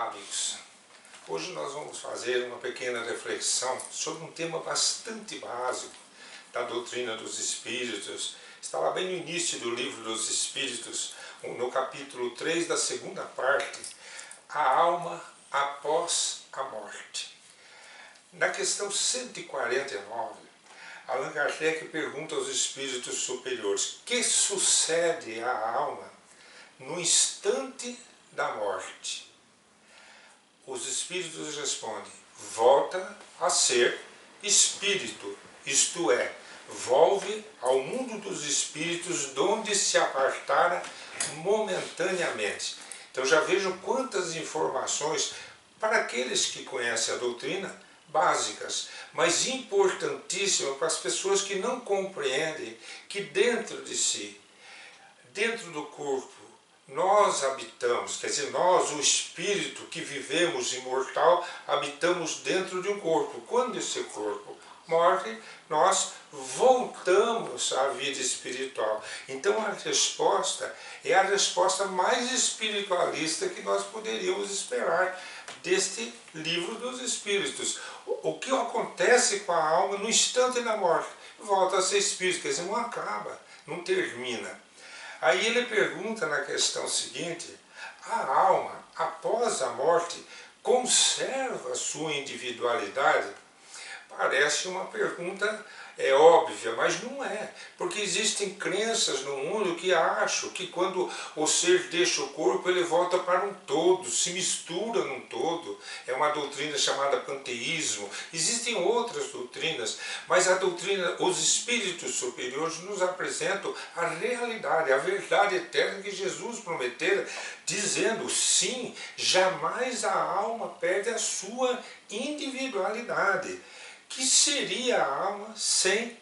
Olá, amigos. Hoje nós vamos fazer uma pequena reflexão sobre um tema bastante básico da doutrina dos Espíritos. Está lá bem no início do livro dos Espíritos, no capítulo 3 da segunda parte, a alma após a morte. Na questão 149, Allan Kardec pergunta aos espíritos superiores: que sucede à alma no instante da morte? Os espíritos respondem: volta a ser espírito, isto é, volve ao mundo dos espíritos, donde se apartara momentaneamente. Então já vejam quantas informações, para aqueles que conhecem a doutrina, básicas, mas importantíssimas para as pessoas que não compreendem que dentro de si, dentro do corpo, nós habitamos, quer dizer, nós, o espírito que vivemos imortal, habitamos dentro de um corpo. Quando esse corpo morre, nós voltamos à vida espiritual. Então a resposta é a resposta mais espiritualista que nós poderíamos esperar deste livro dos Espíritos. O que acontece com a alma no instante da morte? Volta a ser espírito, quer dizer, não acaba, não termina. Aí ele pergunta na questão seguinte: a alma, após a morte, conserva sua individualidade? Parece uma pergunta óbvia, mas não é, porque existem crenças no mundo que acham que quando o ser deixa o corpo, ele volta para um todo, se mistura num todo. É uma doutrina chamada panteísmo. Existem outras doutrinas, mas a doutrina, os espíritos superiores nos apresentam a realidade, a verdade eterna que Jesus prometera, dizendo: sim, jamais a alma perde a sua individualidade. Que seria a alma sem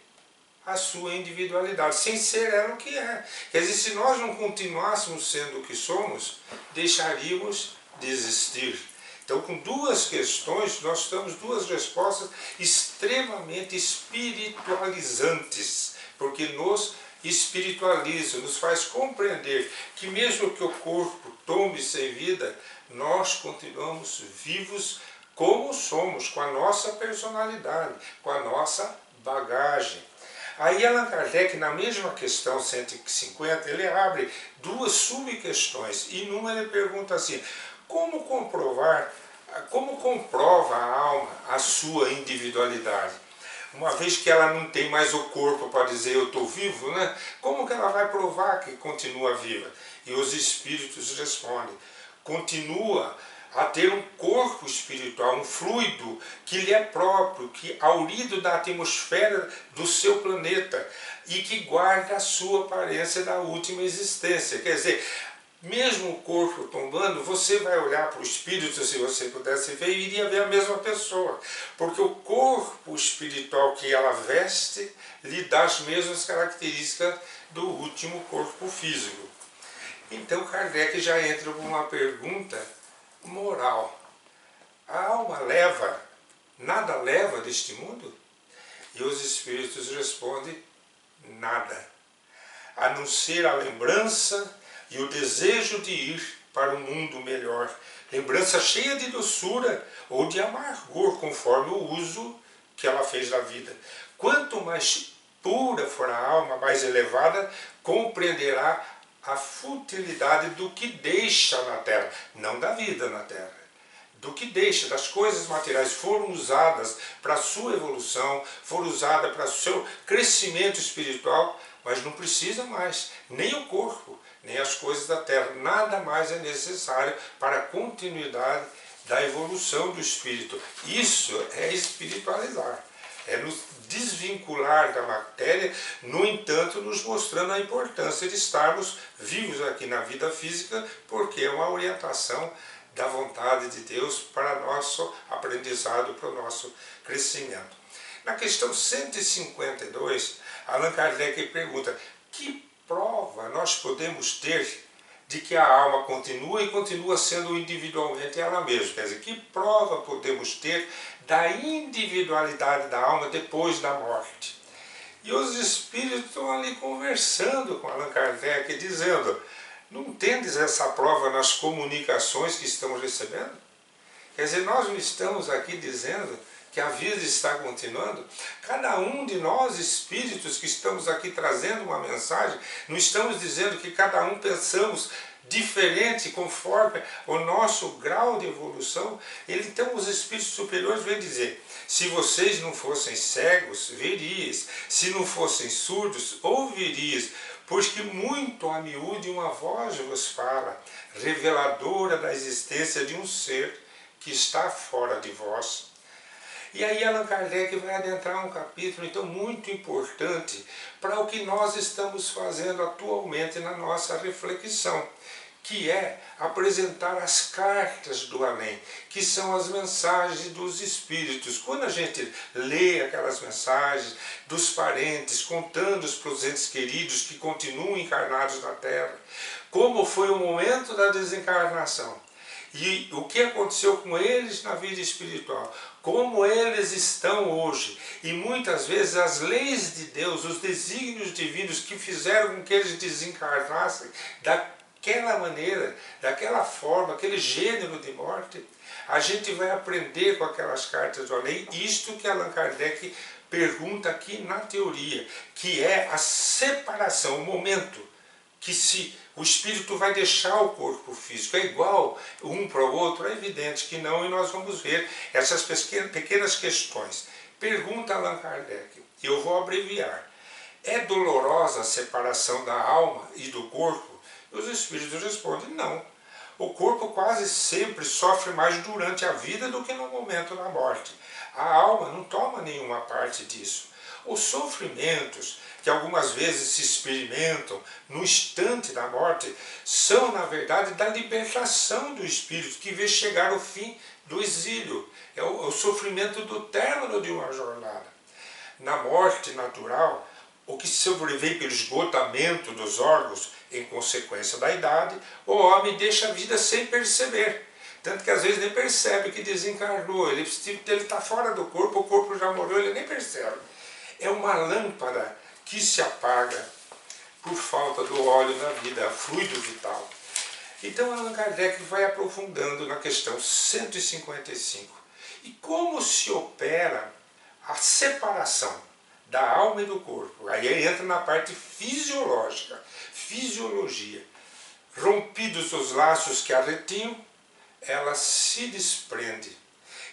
a sua individualidade, sem ser ela o que é? Quer dizer, se nós não continuássemos sendo o que somos, deixaríamos de existir. Então, com duas questões, nós temos duas respostas extremamente espiritualizantes, porque nos espiritualiza, nos faz compreender que mesmo que o corpo tome sem vida, nós continuamos vivos como somos, com a nossa personalidade, com a nossa bagagem. Aí Allan Kardec, na mesma questão 150, ele abre duas subquestões, e numa ele pergunta assim: como comprova a alma a sua individualidade? Uma vez que ela não tem mais o corpo para dizer eu estou vivo, né? Como que ela vai provar que continua viva? E os espíritos respondem: continua a ter um corpo espiritual, um fluido que lhe é próprio, que aurido da atmosfera do seu planeta e que guarda a sua aparência da última existência. Quer dizer, mesmo o corpo tombando, você vai olhar para o espírito, se você pudesse ver, e iria ver a mesma pessoa, porque o corpo espiritual que ela veste lhe dá as mesmas características do último corpo físico. Então Kardec já entra com uma pergunta moral: a alma nada leva deste mundo? E os espíritos respondem: nada, a não ser a lembrança e o desejo de ir para um mundo melhor, lembrança cheia de doçura ou de amargor, conforme o uso que ela fez da vida. Quanto mais pura for a alma, mais elevada, compreenderá a futilidade do que deixa na Terra, não da vida na Terra, do que deixa, das coisas materiais foram usadas para a sua evolução, foram usadas para o seu crescimento espiritual, mas não precisa mais, nem o corpo, nem as coisas da Terra, nada mais é necessário para a continuidade da evolução do espírito. Isso é espiritualizar, é nos desvincular da matéria, no entanto, nos mostrando a importância de estarmos vivos aqui na vida física, porque é uma orientação da vontade de Deus para nosso aprendizado, para o nosso crescimento. Na questão 152, Allan Kardec pergunta: que prova nós podemos ter de que a alma continua e continua sendo individualmente ela mesma? Quer dizer, que prova podemos ter da individualidade da alma depois da morte? E os espíritos estão ali conversando com Allan Kardec, dizendo: não tendes essa prova nas comunicações que estamos recebendo? Quer dizer, nós não estamos aqui dizendo que a vida está continuando. Cada um de nós, espíritos que estamos aqui trazendo uma mensagem, não estamos dizendo que cada um pensamos diferente conforme o nosso grau de evolução. Então os espíritos superiores vêm dizer: se vocês não fossem cegos, verias; se não fossem surdos, ouvirias, pois que muito a miúde uma voz vos fala, reveladora da existência de um ser que está fora de vós. E aí Allan Kardec vai adentrar um capítulo então muito importante para o que nós estamos fazendo atualmente na nossa reflexão, que é apresentar as cartas do além, que são as mensagens dos espíritos. Quando a gente lê aquelas mensagens dos parentes, contando para os entes queridos que continuam encarnados na Terra, como foi o momento da desencarnação, e o que aconteceu com eles na vida espiritual, como eles estão hoje, e muitas vezes as leis de Deus, os desígnios divinos que fizeram com que eles desencarnassem daquela maneira, daquela forma, aquele gênero de morte, a gente vai aprender com aquelas cartas do além, isto que Allan Kardec pergunta aqui na teoria, que é a separação, o momento que o espírito vai deixar o corpo físico. É igual um para o outro? É evidente que não, e nós vamos ver essas pequenas questões. Pergunta Allan Kardec, eu vou abreviar: é dolorosa a separação da alma e do corpo? E os espíritos respondem: não. O corpo quase sempre sofre mais durante a vida do que no momento da morte. A alma não toma nenhuma parte disso. Os sofrimentos que algumas vezes se experimentam no instante da morte são, na verdade, da libertação do espírito, que vê chegar o fim do exílio. É o sofrimento do término de uma jornada. Na morte natural, o que sobrevém pelo esgotamento dos órgãos em consequência da idade, o homem deixa a vida sem perceber. Tanto que às vezes nem percebe que desencarnou, ele está fora do corpo, o corpo já morreu, ele nem percebe. É uma lâmpada que se apaga por falta do óleo na vida, fluido vital. Então Allan Kardec vai aprofundando na questão 155. E como se opera a separação da alma e do corpo? Aí entra na parte fisiológica, fisiologia. Rompidos os laços que a retinham, ela se desprende.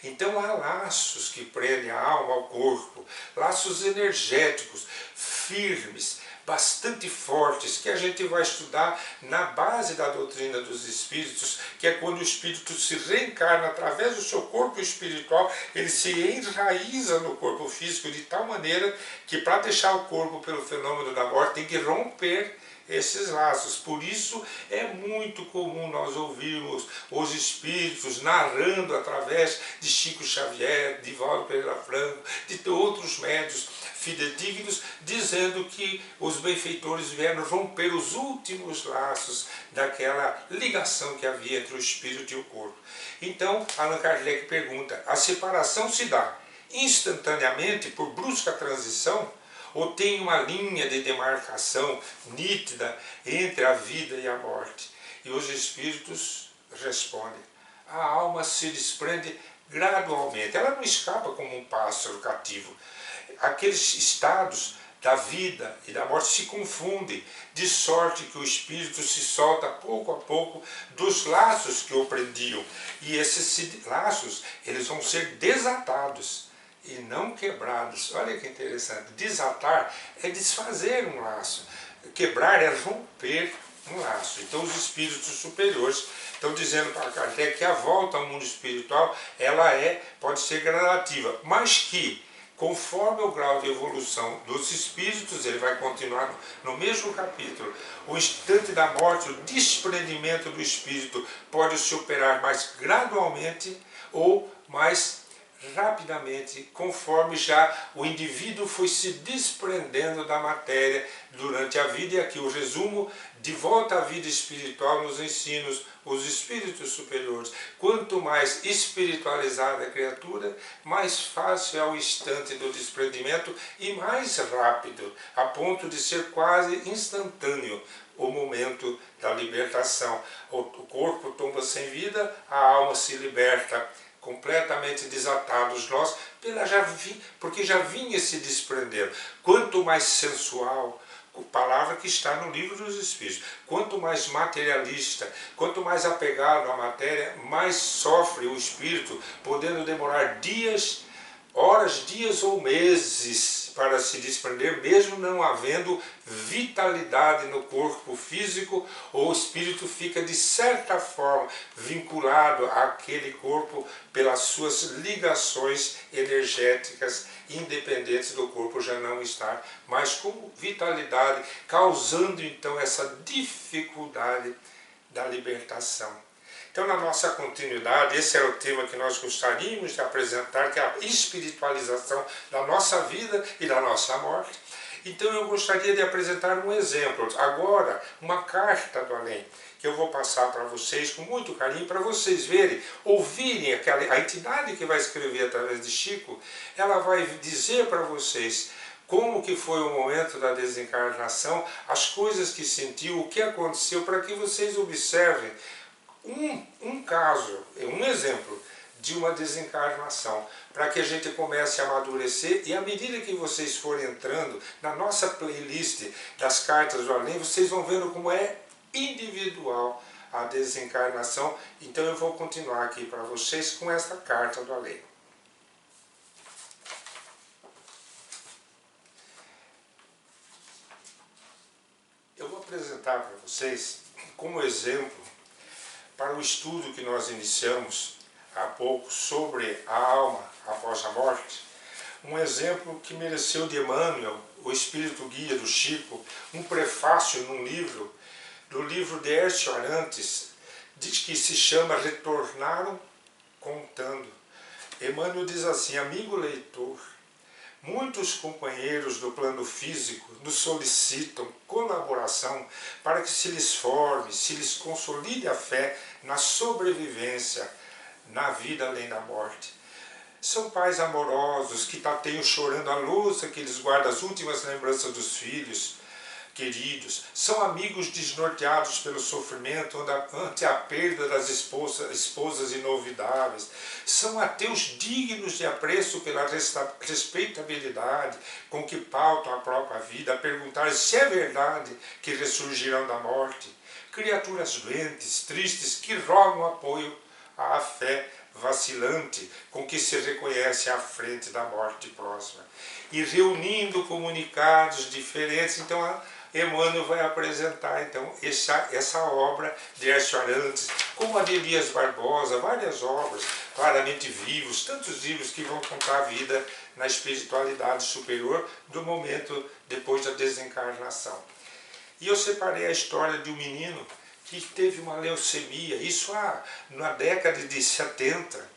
Então há laços que prendem a alma ao corpo, laços energéticos, firmes, bastante fortes, que a gente vai estudar na base da doutrina dos espíritos, que é quando o espírito se reencarna através do seu corpo espiritual, ele se enraiza no corpo físico de tal maneira que, para deixar o corpo pelo fenômeno da morte, tem que romper esses laços. Por isso é muito comum nós ouvirmos os espíritos narrando através de Chico Xavier, de Divaldo Pereira Franco, de outros médios fidedignos, dizendo que os benfeitores vieram romper os últimos laços daquela ligação que havia entre o espírito e o corpo. Então Allan Kardec pergunta: a separação se dá instantaneamente por brusca transição, ou tem uma linha de demarcação nítida entre a vida e a morte? E os espíritos respondem: a alma se desprende gradualmente, ela não escapa como um pássaro cativo. Aqueles estados da vida e da morte se confundem, de sorte que o espírito se solta pouco a pouco dos laços que o prendiam. E esses laços, eles vão ser desatados e não quebrados. Olha que interessante. Desatar é desfazer um laço. Quebrar é romper um laço. Então os espíritos superiores estão dizendo para Kardec que a volta ao mundo espiritual pode ser gradativa, mas que, conforme o grau de evolução dos espíritos, ele vai continuar no mesmo capítulo, o instante da morte, o desprendimento do espírito pode se operar mais gradualmente ou mais rapidamente, conforme já o indivíduo foi se desprendendo da matéria durante a vida. E aqui o resumo: de volta à vida espiritual nos ensinos os espíritos superiores. Quanto mais espiritualizada a criatura, mais fácil é o instante do desprendimento e mais rápido, a ponto de ser quase instantâneo o momento da libertação. O corpo tomba sem vida, a alma se liberta completamente desatados nós, porque já vinha se desprendendo. Quanto mais sensual, palavra que está no livro dos Espíritos, quanto mais materialista, quanto mais apegado à matéria, mais sofre o espírito, podendo demorar dias, horas, dias ou meses para se desprender, mesmo não havendo vitalidade no corpo físico, ou o espírito fica de certa forma vinculado àquele corpo pelas suas ligações energéticas, independentes do corpo já não estar mais com vitalidade, causando então essa dificuldade da libertação. Então, na nossa continuidade, esse era o tema que nós gostaríamos de apresentar, que é a espiritualização da nossa vida e da nossa morte. Então, eu gostaria de apresentar um exemplo. Agora, uma carta do além, que eu vou passar para vocês com muito carinho, para vocês verem, ouvirem a entidade que vai escrever através de Chico, ela vai dizer para vocês como que foi o momento da desencarnação, as coisas que sentiu, o que aconteceu, para que vocês observem um caso, um exemplo de uma desencarnação, para que a gente comece a amadurecer, e à medida que vocês forem entrando na nossa playlist das cartas do além, vocês vão vendo como é individual a desencarnação. Então eu vou continuar aqui para vocês com esta carta do além. Eu vou apresentar para vocês como exemplo para o estudo que nós iniciamos há pouco sobre a alma após a morte, um exemplo que mereceu de Emmanuel, o espírito guia do Chico, um prefácio num livro, do livro de Hércio Arantes, que se chama Retornaram Contando. Emmanuel diz assim: amigo leitor, muitos companheiros do plano físico nos solicitam colaboração para que se lhes forme, se lhes consolide a fé na sobrevivência, na vida além da morte. São pais amorosos que tateiam chorando a louça que lhes guarda as últimas lembranças dos filhos queridos. São amigos desnorteados pelo sofrimento ante a perda das esposas inovidáveis. São ateus dignos de apreço pela respeitabilidade com que pautam a própria vida, a perguntar se é verdade que ressurgirão da morte. Criaturas doentes, tristes, que rogam apoio à fé vacilante com que se reconhece à frente da morte próxima. E reunindo comunicados diferentes, então Emmanuel vai apresentar então essa obra de Hércio Arantes, como a de Elias Barbosa, várias obras, claramente vivos, tantos livros que vão contar a vida na espiritualidade superior do momento depois da desencarnação. E eu separei a história de um menino que teve uma leucemia, isso na década de 70,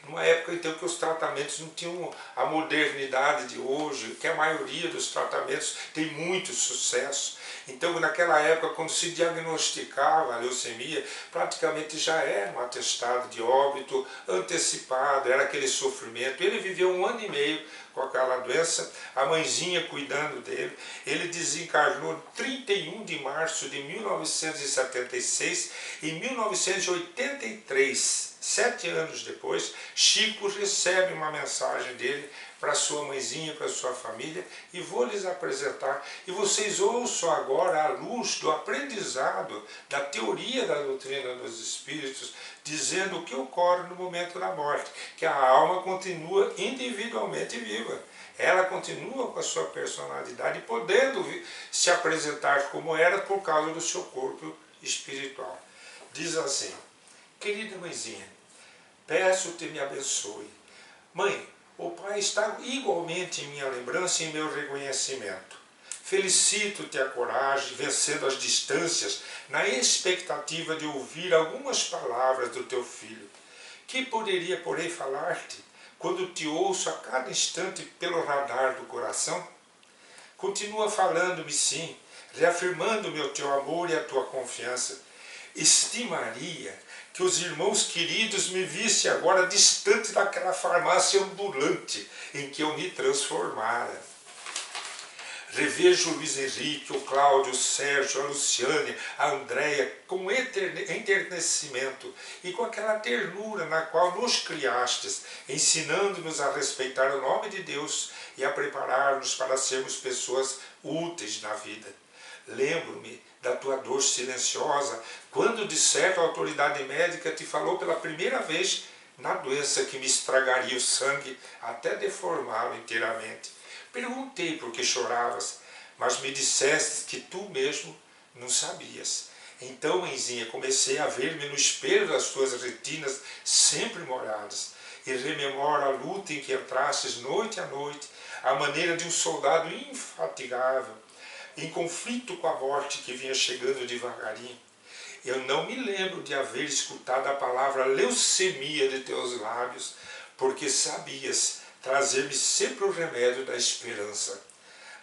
numa época então que os tratamentos não tinham a modernidade de hoje, que a maioria dos tratamentos tem muito sucesso. Então naquela época, quando se diagnosticava a leucemia, praticamente já era um atestado de óbito antecipado, era aquele sofrimento. Ele viveu 1 ano e meio com aquela doença, a mãezinha cuidando dele. Ele desencarnou 31 de março de 1976. Em 1983, 7 anos depois, Chico recebe uma mensagem dele para sua mãezinha, para sua família, e vou lhes apresentar. E vocês ouçam agora, à luz do aprendizado da teoria da doutrina dos espíritos, dizendo o que ocorre no momento da morte, que a alma continua individualmente viva. Ela continua com a sua personalidade, podendo se apresentar como era por causa do seu corpo espiritual. Diz assim: querida mãezinha, peço-te me abençoe. Mãe, o Pai está igualmente em minha lembrança e em meu reconhecimento. Felicito-te a coragem, vencendo as distâncias, na expectativa de ouvir algumas palavras do teu filho. Que poderia, porém, falar-te, quando te ouço a cada instante pelo radar do coração? Continua falando-me sim, reafirmando-me o teu amor e a tua confiança. Estimaria que os irmãos queridos me vissem agora distante daquela farmácia ambulante em que eu me transformara. Revejo o Luiz Henrique, o Cláudio, o Sérgio, a Luciane, a Andréia, com enternecimento e com aquela ternura na qual nos criastes, ensinando-nos a respeitar o nome de Deus e a preparar-nos para sermos pessoas úteis na vida. Lembro-me da tua dor silenciosa, quando de certo a autoridade médica te falou pela primeira vez na doença que me estragaria o sangue até deformá-lo inteiramente. Perguntei por que choravas, mas me disseste que tu mesmo não sabias. Então, mãezinha, comecei a ver-me no espelho das tuas retinas sempre molhadas, e rememoro a luta em que entrastes noite a noite, à maneira de um soldado infatigável, em conflito com a morte que vinha chegando devagarinho. Eu não me lembro de haver escutado a palavra leucemia de teus lábios, porque sabias trazer-me sempre o remédio da esperança.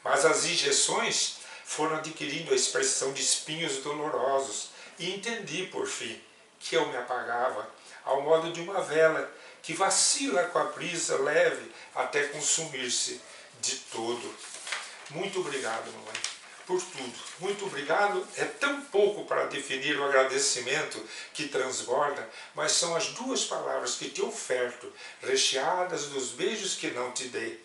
Mas as injeções foram adquirindo a expressão de espinhos dolorosos, e entendi, por fim, que eu me apagava, ao modo de uma vela que vacila com a brisa leve até consumir-se de todo. Muito obrigado, mamãe, por tudo. Muito obrigado é tão pouco para definir o agradecimento que transborda, mas são as duas palavras que te oferto, recheadas dos beijos que não te dei.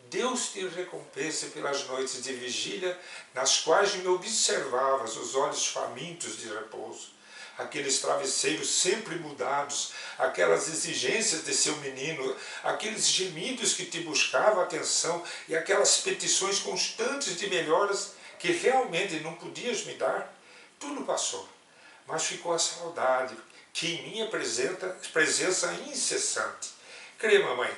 Deus te recompense pelas noites de vigília, nas quais me observavas os olhos famintos de repouso, aqueles travesseiros sempre mudados, aquelas exigências de seu menino, aqueles gemidos que te buscavam atenção e aquelas petições constantes de melhoras que realmente não podias me dar. Tudo passou, mas ficou a saudade, que em minha presença incessante. Crê, mamãe,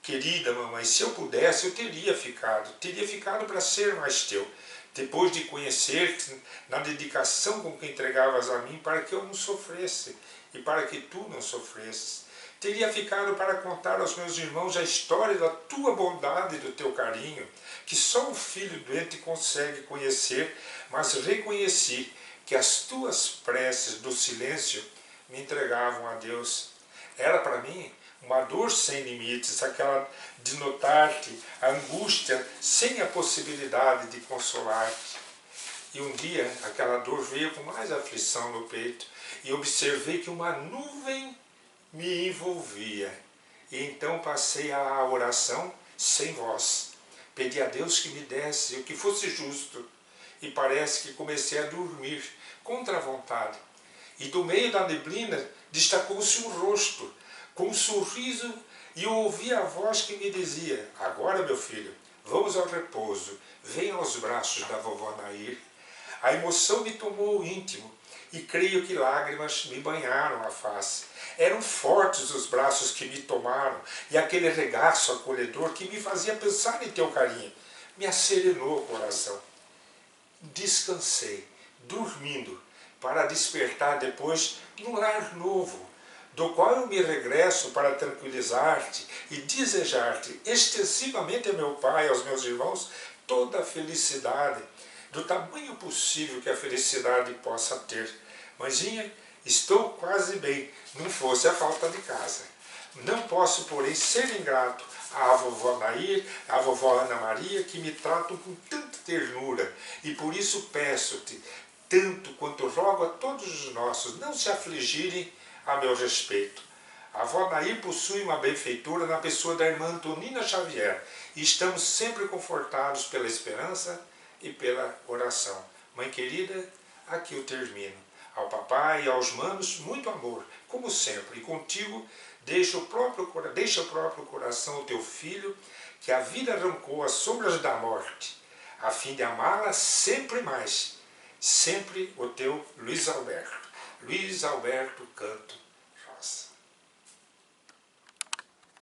querida mamãe, se eu pudesse, eu teria ficado para ser mais teu, depois de conhecer-te na dedicação com que entregavas a mim para que eu não sofresse e para que tu não sofresses. Teria ficado para contar aos meus irmãos a história da tua bondade e do teu carinho, que só o filho doente consegue conhecer, mas reconheci que as tuas preces do silêncio me entregavam a Deus. Era para mim uma dor sem limites, aquela de notar-te, a angústia sem a possibilidade de consolar-te. E um dia aquela dor veio com mais aflição no peito e observei que uma nuvem me envolvia. E então passei à oração sem voz. Pedi a Deus que me desse o que fosse justo. E parece que comecei a dormir contra a vontade. E do meio da neblina destacou-se um rosto, com um sorriso, e eu ouvi a voz que me dizia: agora, meu filho, vamos ao repouso, venha aos braços da vovó Nair. A emoção me tomou o íntimo, e creio que lágrimas me banharam a face. Eram fortes os braços que me tomaram, e aquele regaço acolhedor que me fazia pensar em teu carinho me acerenou o coração. Descansei, dormindo, para despertar depois num lar novo, do qual eu me regresso para tranquilizar-te e desejar-te extensivamente a meu pai e aos meus irmãos toda a felicidade, do tamanho possível que a felicidade possa ter. Mãezinha, estou quase bem, não fosse a falta de casa. Não posso, porém, ser ingrato à vovó Nair, à vovó Ana Maria, que me tratam com tanta ternura, e por isso peço-te, tanto quanto rogo a todos os nossos, não se afligirem a meu respeito. A avó Nair possui uma benfeitora na pessoa da irmã Antonina Xavier, e estamos sempre confortados pela esperança e pela oração. Mãe querida, aqui eu termino. Ao papai e aos manos, muito amor, como sempre, e contigo deixa o próprio coração o teu filho, que a vida arrancou as sombras da morte, a fim de amá-la sempre mais. Sempre o teu Luiz Alberto. Luiz Alberto Canto